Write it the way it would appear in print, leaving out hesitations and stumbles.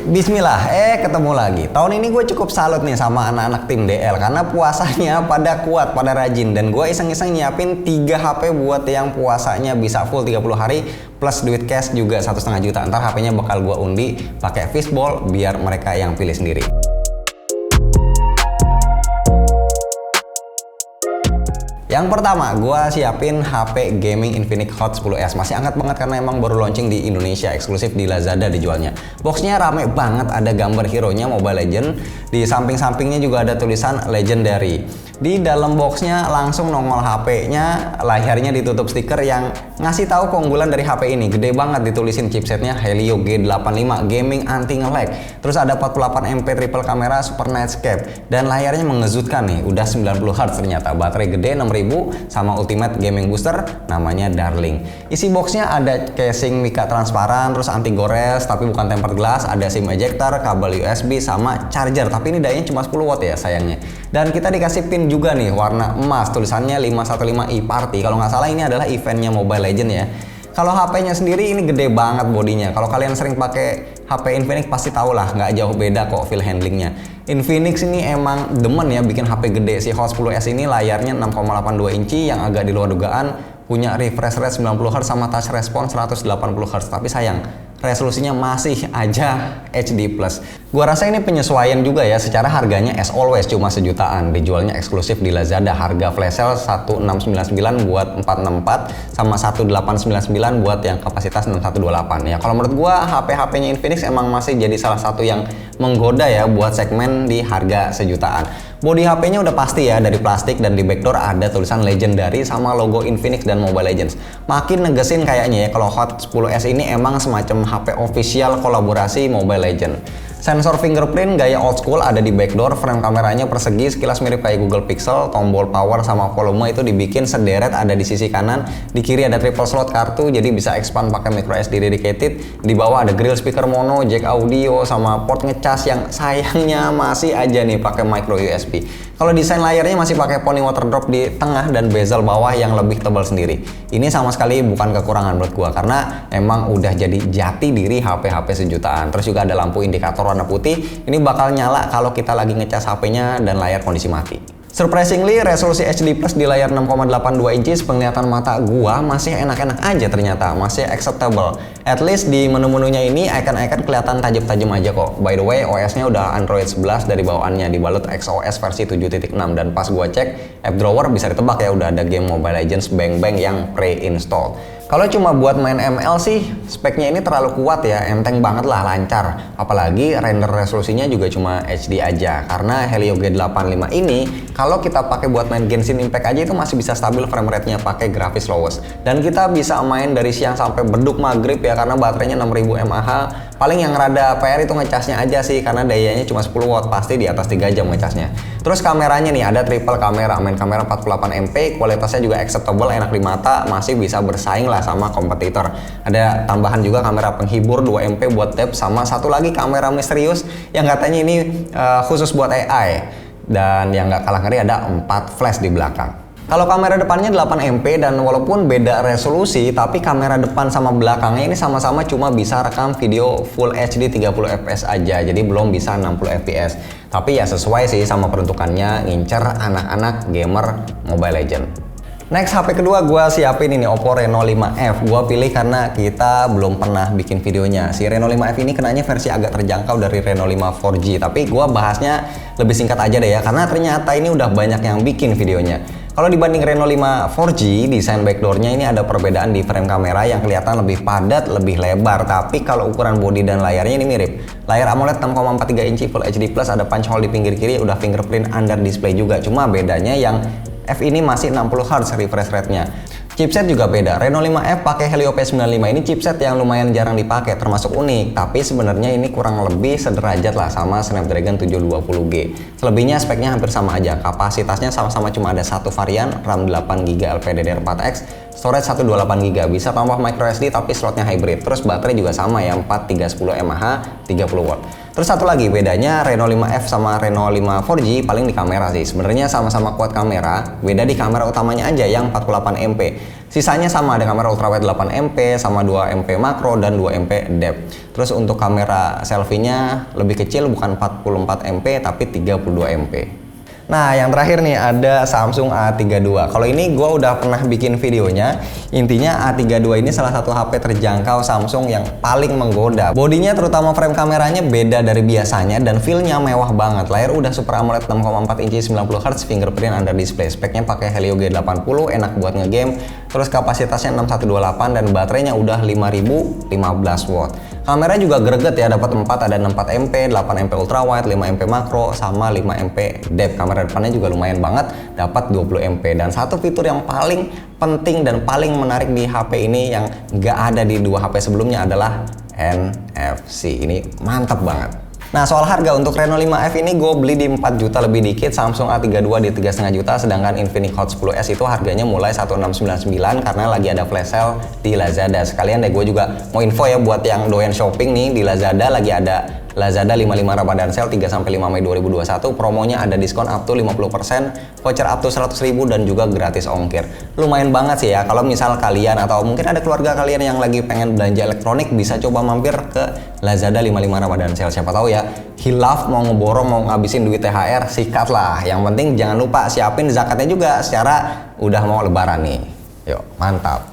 Bismillah, ketemu lagi. Tahun ini gue cukup salut nih sama anak-anak tim DL karena puasanya pada kuat, pada rajin. Dan gue iseng-iseng nyiapin 3 HP buat yang puasanya bisa full 30 hari plus duit cash juga 1,5 juta. Ntar HP-nya bakal gue undi pakai fishbowl biar mereka yang pilih sendiri. Yang pertama, gue siapin HP gaming Infinix Hot 10s. Masih hangat banget karena emang baru launching di Indonesia, eksklusif di Lazada dijualnya. Boxnya rame banget, ada gambar hero-nya Mobile Legend. Di samping-sampingnya juga ada tulisan Legendary. Di dalam boxnya langsung nongol HP-nya, layarnya ditutup stiker yang ngasih tahu keunggulan dari HP ini. Gede banget, ditulisin chipsetnya Helio G85 Gaming Anti Nge-lag. Terus ada 48MP triple kamera Super Nightscape. Dan layarnya mengejutkan nih, udah 90Hz ternyata. Baterai gede 6000 sama Ultimate Gaming Booster namanya Darling. Isi boxnya ada casing mika transparan, terus anti gores tapi bukan tempered glass, ada SIM ejector, kabel USB sama charger. Tapi ini dayanya cuma 10 watt ya sayangnya. Dan kita dikasih pin juga nih warna emas, tulisannya 515i Party. Kalau nggak salah ini adalah eventnya Mobile Legend ya. Kalau HP-nya sendiri ini gede banget bodinya. Kalau kalian sering pakai HP Infinix pasti tau lah, nggak jauh beda kok feel handlingnya. Infinix ini emang demen ya bikin HP gede. Si Hot 10s ini layarnya 6,82 inci yang agak di luar dugaan, punya refresh rate 90Hz sama touch response 180Hz. Tapi sayang, resolusinya masih aja HD+. Gua rasa ini penyesuaian juga ya, secara harganya as always cuma sejutaan. Dijualnya eksklusif di Lazada, harga flash sale 1699 buat 464 sama 1899 buat yang kapasitas 6128. Ya kalau menurut gua HP-HP-nya Infinix emang masih jadi salah satu yang menggoda ya buat segmen di harga sejutaan. Bodi HP-nya udah pasti ya, dari plastik dan di backdoor ada tulisan Legendary sama logo Infinix dan Mobile Legends. Makin negesin kayaknya ya kalau Hot 10s ini emang semacam HP official kolaborasi Mobile Legends. Sensor fingerprint gaya old school ada di backdoor, frame kameranya persegi sekilas mirip kayak Google Pixel, tombol power sama volume itu dibikin sederet ada di sisi kanan, di kiri ada triple slot kartu jadi bisa expand pakai micro SD dedicated, di bawah ada grill speaker mono, jack audio sama port ngecas yang sayangnya masih aja nih pakai micro USB. Kalau desain layarnya masih pakai poni water drop di tengah dan bezel bawah yang lebih tebal sendiri. Ini sama sekali bukan kekurangan menurut gua karena emang udah jadi jati diri HP-HP sejutaan. Terus juga ada lampu indikator warna putih, ini bakal nyala kalau kita lagi ngecas HP-nya dan layar kondisi mati. Surprisingly, resolusi HD Plus di layar 6,82 inci penglihatan mata gua masih enak-enak aja ternyata, masih acceptable. At least di menu-menunya ini icon-icon kelihatan tajam-tajam aja kok. By the way, OS-nya udah Android 11 dari bawaannya, dibalut XOS versi 7.6 dan pas gua cek app drawer bisa ditebak ya udah ada game Mobile Legends Bang Bang yang pre-install. Kalau cuma buat main ML sih, speknya ini terlalu kuat ya, enteng banget lah, lancar. Apalagi render resolusinya juga cuma HD aja. Karena Helio G85 ini, kalau kita pakai buat main Genshin Impact aja itu masih bisa stabil frame rate-nya pakai grafis lowest. Dan kita bisa main dari siang sampai beduk maghrib ya, karena baterainya 6000 mAh. Paling yang rada PR itu ngecasnya aja sih, karena dayanya cuma 10 watt, pasti di atas 3 jam ngecasnya. Terus kameranya nih, ada triple kamera, main kamera 48MP, kualitasnya juga acceptable, enak di mata, masih bisa bersaing lah sama kompetitor. Ada tambahan juga kamera penghibur 2MP buat depth, sama satu lagi kamera misterius yang katanya ini khusus buat AI. Dan yang gak kalah ngeri ada 4 flash di belakang. Kalau kamera depannya 8MP dan walaupun beda resolusi, tapi kamera depan sama belakangnya ini sama-sama cuma bisa rekam video Full HD 30fps aja, jadi belum bisa 60fps. Tapi ya sesuai sih sama peruntukannya, ngincer anak-anak gamer Mobile Legends. Next, HP kedua gue siapin ini Oppo Reno 5F. Gue pilih karena kita belum pernah bikin videonya. Si Reno 5F ini kenanya versi agak terjangkau dari Reno 5 4G. Tapi gue bahasnya lebih singkat aja deh ya, karena ternyata ini udah banyak yang bikin videonya. Kalau dibanding Reno 5 4G, desain backdoornya ini ada perbedaan di frame kamera yang kelihatan lebih padat, lebih lebar. Tapi kalau ukuran bodi dan layarnya ini mirip. Layar AMOLED 6,43 inci Full HD+, ada punch hole di pinggir kiri, udah fingerprint under display juga. Cuma bedanya yang F ini masih 60Hz refresh rate-nya. Chipset juga beda. Reno 5F pakai Helio P95, ini chipset yang lumayan jarang dipakai, termasuk unik. Tapi sebenarnya ini kurang lebih sederajat lah sama Snapdragon 720G. Selebihnya speknya hampir sama aja. Kapasitasnya sama-sama cuma ada satu varian, RAM 8GB LPDDR4X, storage 128GB, bisa tambah microSD tapi slotnya hybrid. Terus baterai juga sama ya, 4310 mAh, 30W. Terus satu lagi bedanya Reno 5F sama Reno 5 4G paling di kamera sih. Sebenarnya sama-sama kuat kamera, beda di kamera utamanya aja yang 48MP. Sisanya sama, ada kamera ultrawide 8MP sama 2MP makro dan 2MP depth. Terus untuk kamera selfie-nya lebih kecil, bukan 44MP tapi 32MP. Nah, yang terakhir nih ada Samsung A32. Kalau ini gue udah pernah bikin videonya. Intinya A32 ini salah satu HP terjangkau Samsung yang paling menggoda. Bodinya terutama frame kameranya beda dari biasanya dan feel-nya mewah banget. Layar udah Super AMOLED 6,4 inci 90Hz, fingerprint under display. Speknya pakai Helio G80, enak buat ngegame. Terus kapasitasnya 6128 dan baterainya udah 5015 watt. Kamera juga greget ya, dapat 4, ada 64MP, 8MP ultrawide, 5MP makro, sama 5MP depth. Kamera depannya juga lumayan banget, dapat 20MP. Dan satu fitur yang paling penting dan paling menarik di HP ini yang nggak ada di dua HP sebelumnya adalah NFC. Ini mantap banget. Nah, soal harga untuk Reno 5F ini gue beli di 4 juta lebih dikit, Samsung A32 di 3,5 juta, sedangkan Infinix Hot 10s itu harganya mulai 1699 karena lagi ada flash sale di Lazada. Sekalian deh gue juga mau info ya buat yang doyan shopping nih, di Lazada lagi ada Lazada 55 Ramadan Sale 3-5 Mei 2021. Promonya ada diskon up to 50%, voucher up to 100.000 dan juga gratis ongkir. Lumayan banget sih ya, kalau misal kalian atau mungkin ada keluarga kalian yang lagi pengen belanja elektronik, bisa coba mampir ke Lazada 55 Ramadan Sale. Siapa tahu ya, hilaf mau ngeborong, mau ngabisin duit THR, sikat lah. Yang penting jangan lupa siapin zakatnya juga secara udah mau lebaran nih. Yuk, mantap.